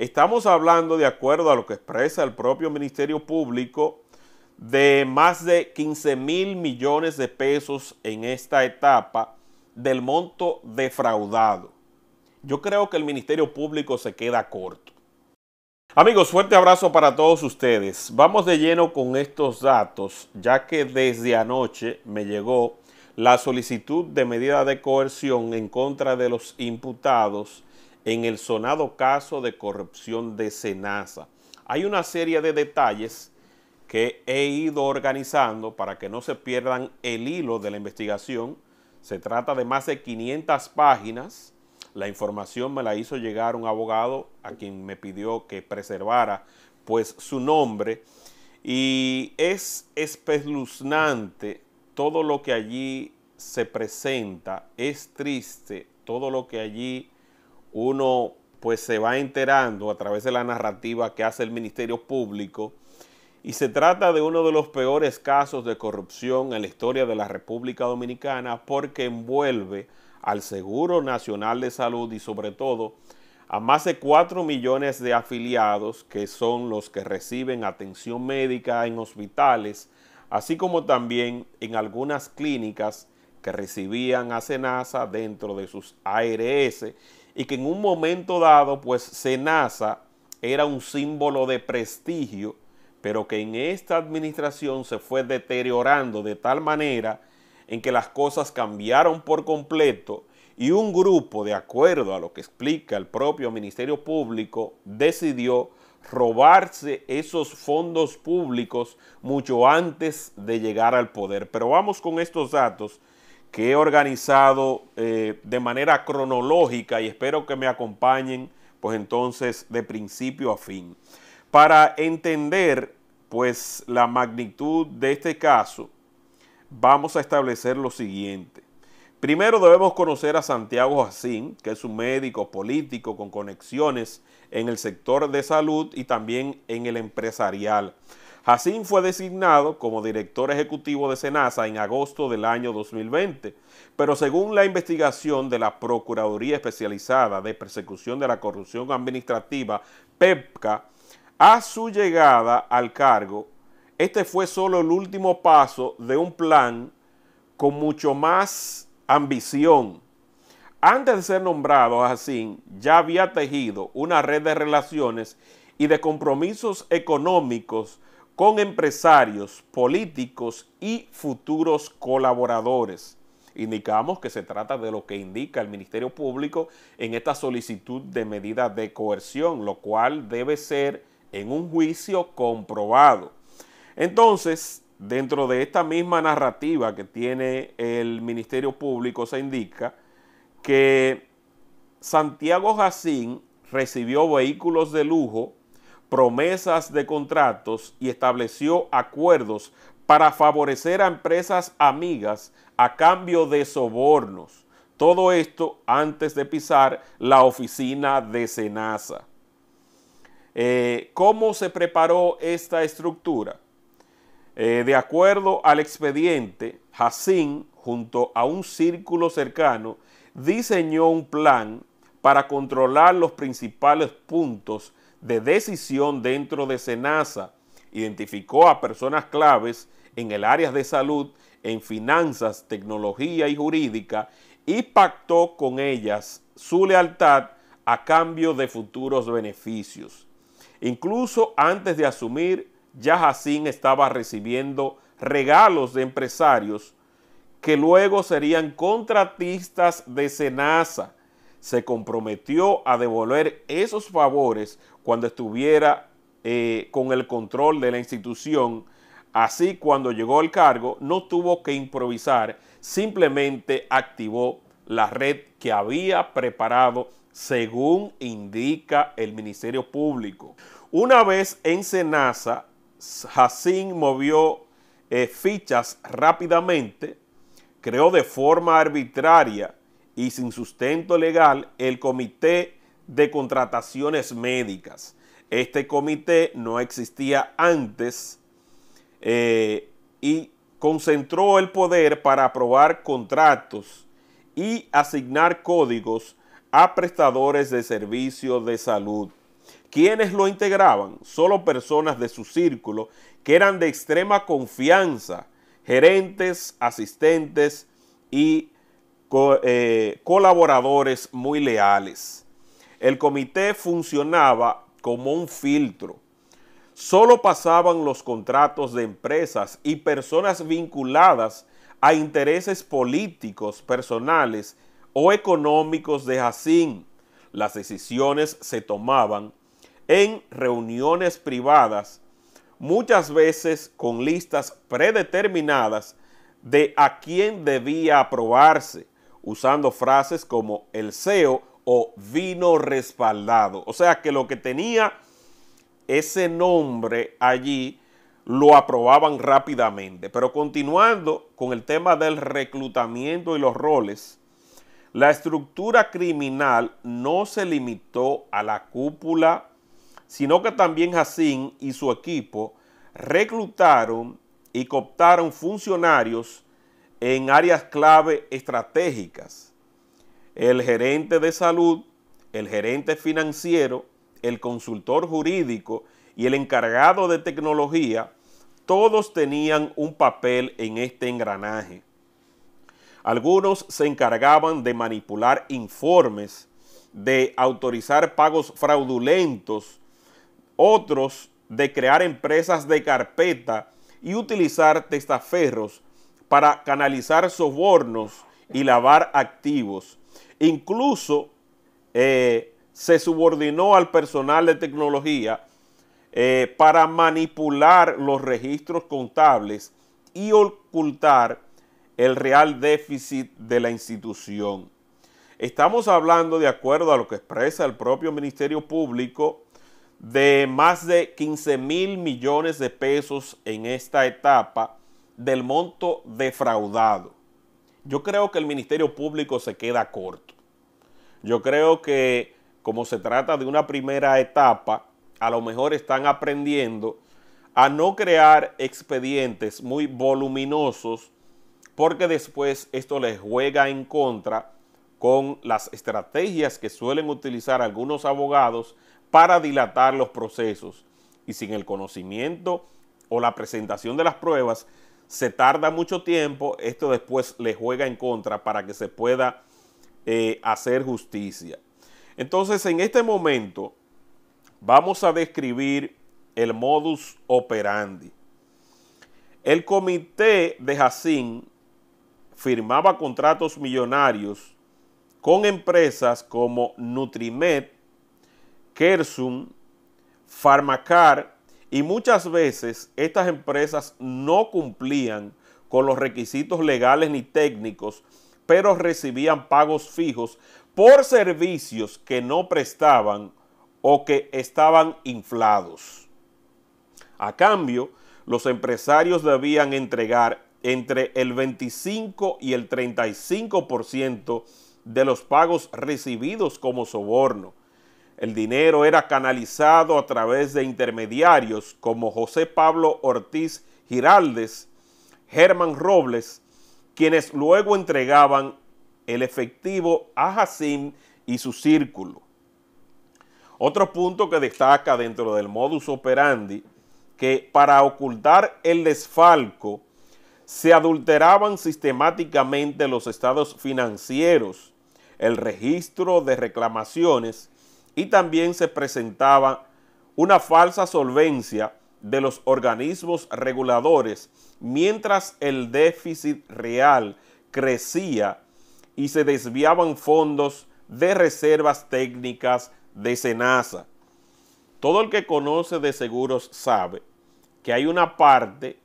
Estamos hablando, de acuerdo a lo que expresa el propio Ministerio Público, de más de 15.000 millones de pesos en esta etapa del monto defraudado. Yo creo que el Ministerio Público se queda corto. Amigos, fuerte abrazo para todos ustedes. Vamos de lleno con estos datos, ya que desde anoche me llegó la solicitud de medida de coerción en contra de los imputados en el sonado caso de corrupción de SENASA. Hay una serie de detalles que he ido organizando para que no se pierdan el hilo de la investigación. Se trata de más de 500 páginas. La información me la hizo llegar un abogado a quien me pidió que preservara pues su nombre, y es espeluznante todo lo que allí se presenta. Es triste todo lo que allí uno pues se va enterando a través de la narrativa que hace el Ministerio Público, y se trata de uno de los peores casos de corrupción en la historia de la República Dominicana, porque envuelve al Seguro Nacional de Salud y sobre todo a más de 4 millones de afiliados, que son los que reciben atención médica en hospitales, así como también en algunas clínicas que recibían a SENASA dentro de sus ARS, y que en un momento dado pues SENASA era un símbolo de prestigio, pero que en esta administración se fue deteriorando de tal manera en que las cosas cambiaron por completo, y un grupo, de acuerdo a lo que explica el propio Ministerio Público, decidió robarse esos fondos públicos mucho antes de llegar al poder. Pero vamos con estos datos que he organizado de manera cronológica, y espero que me acompañen pues entonces de principio a fin. Para entender pues la magnitud de este caso, vamos a establecer lo siguiente. Primero debemos conocer a Santiago Jacín, que es un médico político con conexiones en el sector de salud y también en el empresarial. Jacín fue designado como director ejecutivo de SENASA en agosto del año 2020, pero según la investigación de la Procuraduría Especializada de Persecución de la Corrupción Administrativa, PEPCA, a su llegada al cargo, este fue solo el último paso de un plan con mucho más ambición. Antes de ser nombrado, Jacín ya había tejido una red de relaciones y de compromisos económicos con empresarios, políticos y futuros colaboradores. Indicamos que se trata de lo que indica el Ministerio Público en esta solicitud de medida de coerción, lo cual debe ser en un juicio comprobado. Entonces, dentro de esta misma narrativa que tiene el Ministerio Público, se indica que Santiago Jacín recibió vehículos de lujo, promesas de contratos y estableció acuerdos para favorecer a empresas amigas a cambio de sobornos. Todo esto antes de pisar la oficina de SENASA. ¿Cómo se preparó esta estructura? De acuerdo al expediente, Jacín, junto a un círculo cercano, diseñó un plan para controlar los principales puntos de decisión dentro de SENASA, identificó a personas claves en el área de salud, en finanzas, tecnología y jurídica, y pactó con ellas su lealtad a cambio de futuros beneficios. Incluso antes de asumir, ya Jacín estaba recibiendo regalos de empresarios que luego serían contratistas de SENASA. Se comprometió a devolver esos favores cuando estuviera con el control de la institución. Así, cuando llegó al cargo, no tuvo que improvisar, simplemente activó la red que había preparado según indica el Ministerio Público. Una vez en SENASA, Jacín movió fichas rápidamente, creó de forma arbitraria y sin sustento legal el Comité de Contrataciones Médicas. Este comité no existía antes y concentró el poder para aprobar contratos y asignar códigos a prestadores de servicios de salud. ¿Quiénes lo integraban? Solo personas de su círculo que eran de extrema confianza, gerentes, asistentes y colaboradores muy leales. El comité funcionaba como un filtro. Solo pasaban los contratos de empresas y personas vinculadas a intereses políticos, personales o económicos de Jacín. Las decisiones se tomaban en reuniones privadas, muchas veces con listas predeterminadas de a quién debía aprobarse, usando frases como el CEO o vino respaldado. O sea que lo que tenía ese nombre allí lo aprobaban rápidamente. Pero continuando con el tema del reclutamiento y los roles, la estructura criminal no se limitó a la cúpula, sino que también Jacín y su equipo reclutaron y cooptaron funcionarios en áreas clave estratégicas. El gerente de salud, el gerente financiero, el consultor jurídico y el encargado de tecnología, todos tenían un papel en este engranaje. Algunos se encargaban de manipular informes, de autorizar pagos fraudulentos, otros de crear empresas de carpeta y utilizar testaferros para canalizar sobornos y lavar activos. Incluso se subordinó al personal de tecnología para manipular los registros contables y ocultar el real déficit de la institución. Estamos hablando, de acuerdo a lo que expresa el propio Ministerio Público, de más de 15,000 millones de pesos en esta etapa del monto defraudado. Yo creo que el Ministerio Público se queda corto. Yo creo que como se trata de una primera etapa, a lo mejor están aprendiendo a no crear expedientes muy voluminosos, porque después esto les juega en contra con las estrategias que suelen utilizar algunos abogados para dilatar los procesos. Y sin el conocimiento o la presentación de las pruebas, se tarda mucho tiempo, esto después les juega en contra para que se pueda hacer justicia. Entonces, en este momento, vamos a describir el modus operandi. El comité de Jacín firmaba contratos millonarios con empresas como Nutrimed, Kersum, Pharmacar, y muchas veces estas empresas no cumplían con los requisitos legales ni técnicos, pero recibían pagos fijos por servicios que no prestaban o que estaban inflados. A cambio, los empresarios debían entregar entre el 25 y el 35% de los pagos recibidos como soborno. El dinero era canalizado a través de intermediarios como José Pablo Ortiz Giraldes, Germán Robles, quienes luego entregaban el efectivo a Jacín y su círculo. Otro punto que destaca dentro del modus operandi, que para ocultar el desfalco se adulteraban sistemáticamente los estados financieros, el registro de reclamaciones, y también se presentaba una falsa solvencia de los organismos reguladores, mientras el déficit real crecía y se desviaban fondos de reservas técnicas de SENASA. Todo el que conoce de seguros sabe que hay una parte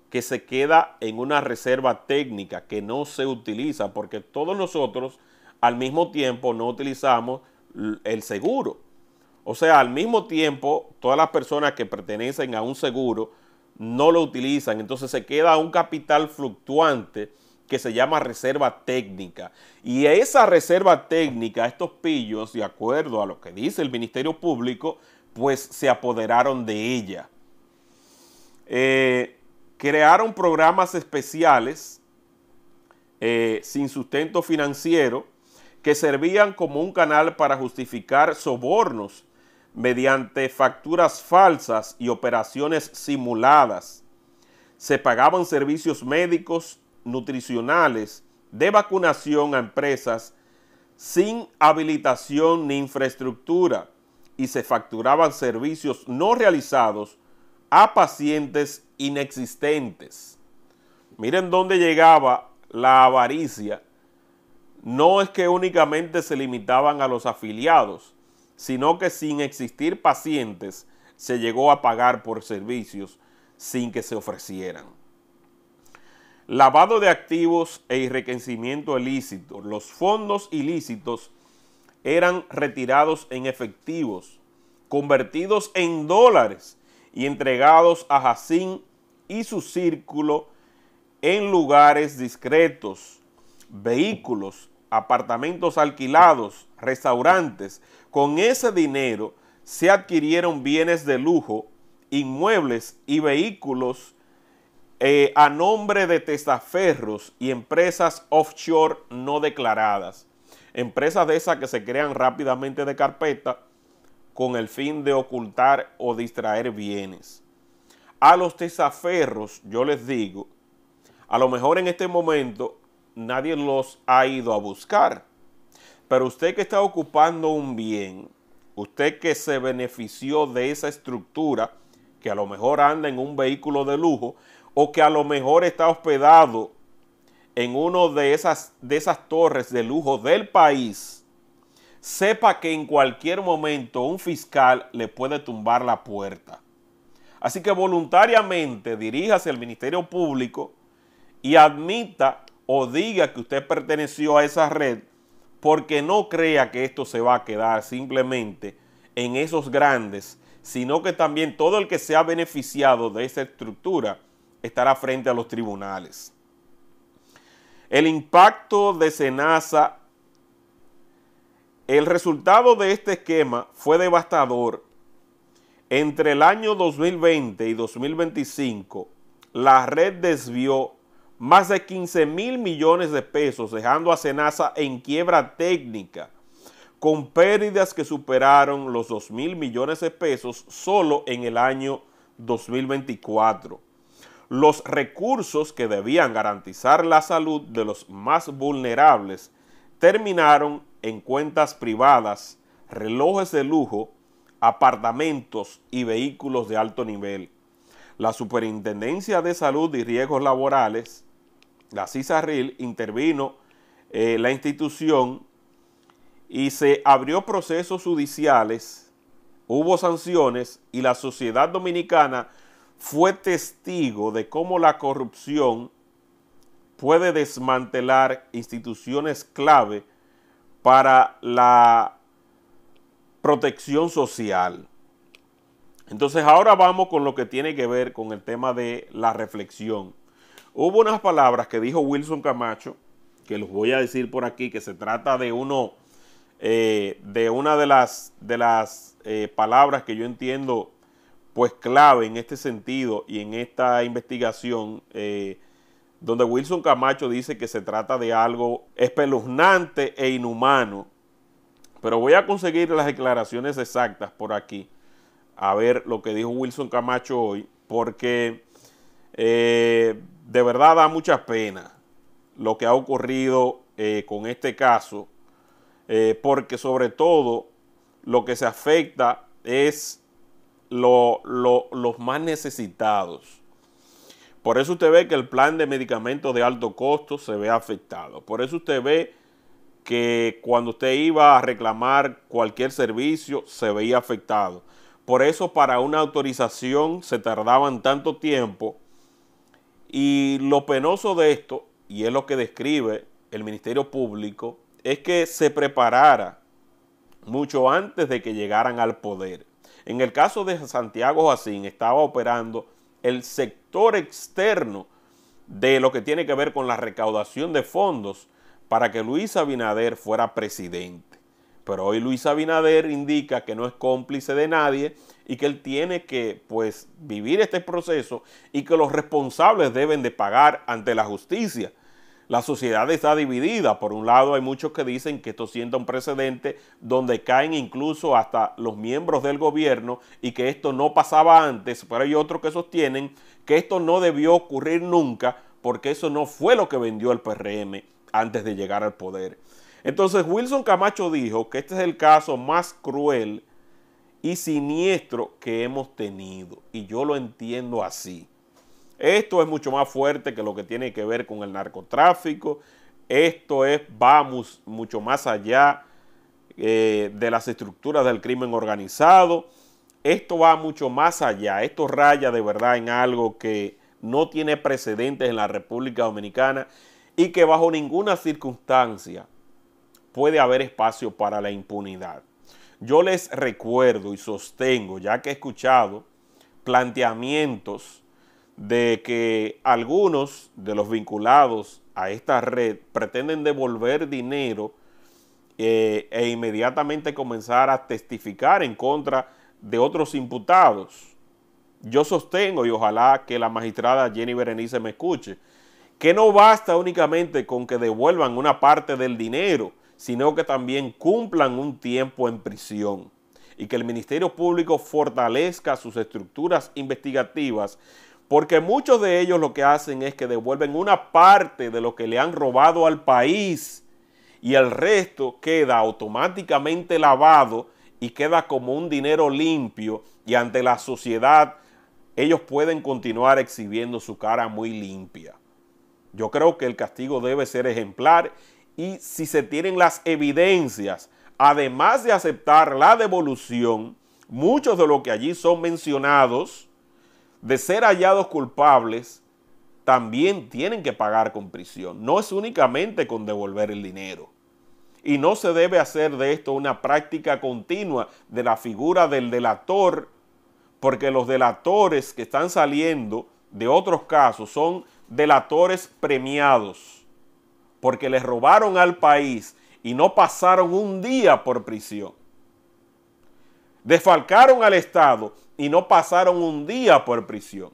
que se queda en una reserva técnica que no se utiliza, porque todos nosotros al mismo tiempo no utilizamos el seguro. O sea, al mismo tiempo, todas las personas que pertenecen a un seguro no lo utilizan. Entonces se queda un capital fluctuante que se llama reserva técnica. Y esa reserva técnica, estos pillos, de acuerdo a lo que dice el Ministerio Público, pues se apoderaron de ella. Crearon programas especiales sin sustento financiero que servían como un canal para justificar sobornos, mediante facturas falsas y operaciones simuladas. Se pagaban servicios médicos, nutricionales, de vacunación a empresas sin habilitación ni infraestructura y se facturaban servicios no realizados a pacientes inexistentes. Miren dónde llegaba la avaricia. No es que únicamente se limitaban a los afiliados, sino que sin existir pacientes se llegó a pagar por servicios sin que se ofrecieran. Lavado de activos e enriquecimiento ilícito. Los fondos ilícitos eran retirados en efectivos, convertidos en dólares y entregados a Jacín y su círculo en lugares discretos, vehículos, apartamentos alquilados, restaurantes. Con ese dinero se adquirieron bienes de lujo, inmuebles y vehículos a nombre de testaferros y empresas offshore no declaradas. Empresas de esas que se crean rápidamente de carpeta con el fin de ocultar o distraer bienes. A los testaferros, yo les digo, a lo mejor en este momento nadie los ha ido a buscar, pero usted que está ocupando un bien, usted que se benefició de esa estructura, que a lo mejor anda en un vehículo de lujo o que a lo mejor está hospedado en uno de esas torres de lujo del país, sepa que en cualquier momento un fiscal le puede tumbar la puerta. Así que voluntariamente diríjase al Ministerio Público y admita o diga que usted perteneció a esa red, porque no crea que esto se va a quedar simplemente en esos grandes, sino que también todo el que se ha beneficiado de esa estructura estará frente a los tribunales. El impacto de SENASA, el resultado de este esquema fue devastador. Entre el año 2020 y 2025, la red desvió más de 15,000 millones de pesos, dejando a SENASA en quiebra técnica, con pérdidas que superaron los 2,000 millones de pesos solo en el año 2024. Los recursos que debían garantizar la salud de los más vulnerables terminaron en cuentas privadas, relojes de lujo, apartamentos y vehículos de alto nivel. La Superintendencia de Salud y Riesgos Laborales, la CISARRIL, intervino la institución y se abrió procesos judiciales, hubo sanciones y la sociedad dominicana fue testigo de cómo la corrupción puede desmantelar instituciones clave para la protección social. Entonces ahora vamos con lo que tiene que ver con el tema de la reflexión. Hubo unas palabras que dijo Wilson Camacho, que los voy a decir por aquí, que se trata de una de las palabras que yo entiendo pues clave en este sentido y en esta investigación, donde Wilson Camacho dice que se trata de algo espeluznante e inhumano. Pero voy a conseguir las declaraciones exactas por aquí, a ver lo que dijo Wilson Camacho hoy, porque de verdad da mucha pena lo que ha ocurrido con este caso, porque sobre todo lo que se afecta es los más necesitados. Por eso usted ve que el plan de medicamentos de alto costo se ve afectado. Por eso usted ve que cuando usted iba a reclamar cualquier servicio se veía afectado. Por eso para una autorización se tardaban tanto tiempo. Y lo penoso de esto, y es lo que describe el Ministerio Público, es que se preparara mucho antes de que llegaran al poder. En el caso de Santiago Jacín estaba operando el sector externo de lo que tiene que ver con la recaudación de fondos para que Luis Abinader fuera presidente. Pero hoy Luis Abinader indica que no es cómplice de nadie y que él tiene que pues vivir este proceso y que los responsables deben de pagar ante la justicia. La sociedad está dividida. Por un lado, hay muchos que dicen que esto sienta un precedente donde caen incluso hasta los miembros del gobierno y que esto no pasaba antes, pero hay otros que sostienen que esto no debió ocurrir nunca porque eso no fue lo que vendió el PRM antes de llegar al poder. Entonces, Wilson Camacho dijo que este es el caso más cruel y siniestro que hemos tenido, y yo lo entiendo así. Esto es mucho más fuerte que lo que tiene que ver con el narcotráfico. Esto va mucho más allá de las estructuras del crimen organizado. Esto va mucho más allá. Esto raya de verdad en algo que no tiene precedentes en la República Dominicana y que bajo ninguna circunstancia puede haber espacio para la impunidad. Yo les recuerdo y sostengo, ya que he escuchado planteamientos de que algunos de los vinculados a esta red pretenden devolver dinero e inmediatamente comenzar a testificar en contra de otros imputados. Yo sostengo, y ojalá que la magistrada Jenny Berenice me escuche, que no basta únicamente con que devuelvan una parte del dinero, sino que también cumplan un tiempo en prisión y que el Ministerio Público fortalezca sus estructuras investigativas, porque muchos de ellos lo que hacen es que devuelven una parte de lo que le han robado al país y el resto queda automáticamente lavado y queda como un dinero limpio, y ante la sociedad ellos pueden continuar exhibiendo su cara muy limpia. Yo creo que el castigo debe ser ejemplar, y si se tienen las evidencias, además de aceptar la devolución, muchos de los que allí son mencionados, de ser hallados culpables, también tienen que pagar con prisión. No es únicamente con devolver el dinero. Y no se debe hacer de esto una práctica continua de la figura del delator, porque los delatores que están saliendo de otros casos son delatores premiados, porque les robaron al país y no pasaron un día por prisión. Desfalcaron al Estado y no pasaron un día por prisión.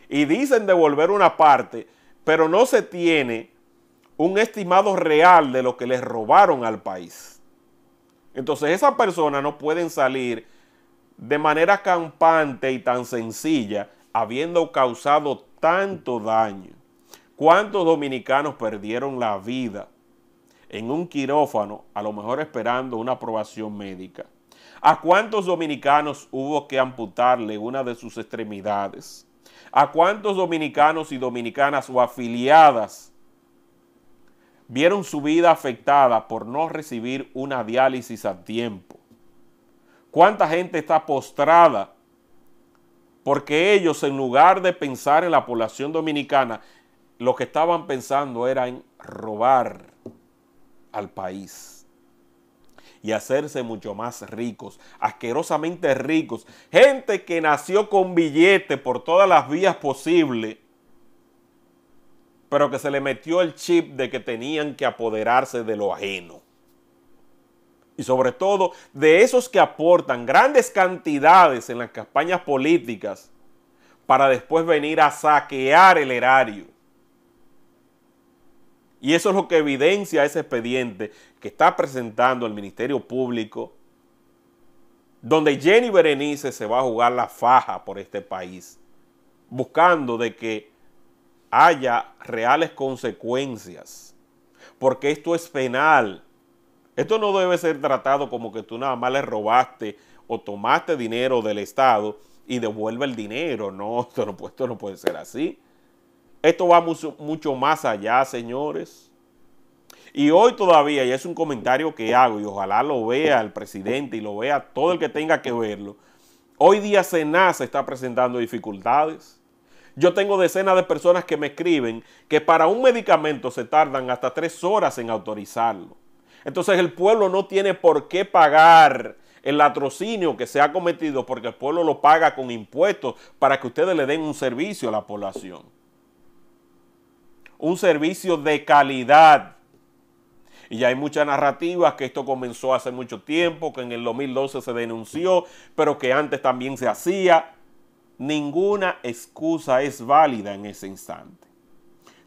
Y dicen devolver una parte, pero no se tiene un estimado real de lo que les robaron al país. Entonces esas personas no pueden salir de manera campante y tan sencilla, habiendo causado tanto daño. ¿Cuántos dominicanos perdieron la vida en un quirófano, a lo mejor esperando una aprobación médica? ¿A cuántos dominicanos hubo que amputarle una de sus extremidades? ¿A cuántos dominicanos y dominicanas o afiliadas vieron su vida afectada por no recibir una diálisis a tiempo? ¿Cuánta gente está postrada porque ellos, en lugar de pensar en la población dominicana, lo que estaban pensando era en robar al país y hacerse mucho más ricos, asquerosamente ricos? Gente que nació con billete por todas las vías posibles, pero que se le metió el chip de que tenían que apoderarse de lo ajeno. Y sobre todo de esos que aportan grandes cantidades en las campañas políticas para después venir a saquear el erario. Y eso es lo que evidencia ese expediente que está presentando el Ministerio Público, donde Jenny Berenice se va a jugar la faja por este país, buscando de que haya reales consecuencias, porque esto es penal. Esto no debe ser tratado como que tú nada más le robaste o tomaste dinero del Estado y devuelve el dinero. No, esto no puede ser así. Esto va mucho más allá, señores. Y hoy todavía, y es un comentario que hago, y ojalá lo vea el presidente y lo vea todo el que tenga que verlo, hoy día SENASA está presentando dificultades. Yo tengo decenas de personas que me escriben que para un medicamento se tardan hasta 3 horas en autorizarlo. Entonces el pueblo no tiene por qué pagar el latrocinio que se ha cometido, porque el pueblo lo paga con impuestos para que ustedes le den un servicio a la población. Un servicio de calidad. Y ya hay muchas narrativas que esto comenzó hace mucho tiempo, que en el 2012 se denunció, pero que antes también se hacía. Ninguna excusa es válida en ese instante.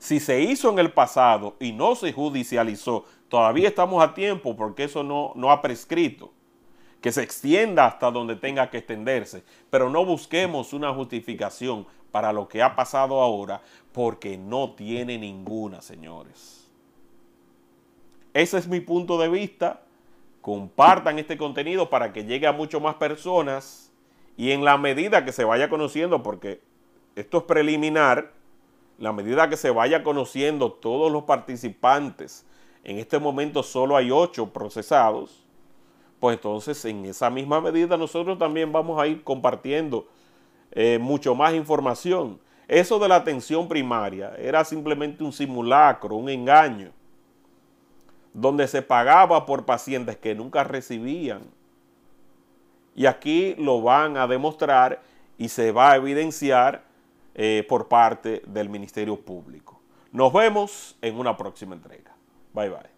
Si se hizo en el pasado y no se judicializó, todavía estamos a tiempo porque eso no ha prescrito. Que se extienda hasta donde tenga que extenderse, pero no busquemos una justificación para lo que ha pasado ahora, porque no tiene ninguna, señores. Ese es mi punto de vista. Compartan este contenido para que llegue a mucho más personas y en la medida que se vaya conociendo, porque esto es preliminar, la medida que se vaya conociendo todos los participantes, en este momento solo hay 8 procesados, pues entonces en esa misma medida nosotros también vamos a ir compartiendo mucho más información. Eso de la atención primaria era simplemente un simulacro, un engaño, donde se pagaba por pacientes que nunca recibían. Y aquí lo van a demostrar y se va a evidenciar por parte del Ministerio Público. Nos vemos en una próxima entrega. Bye, bye.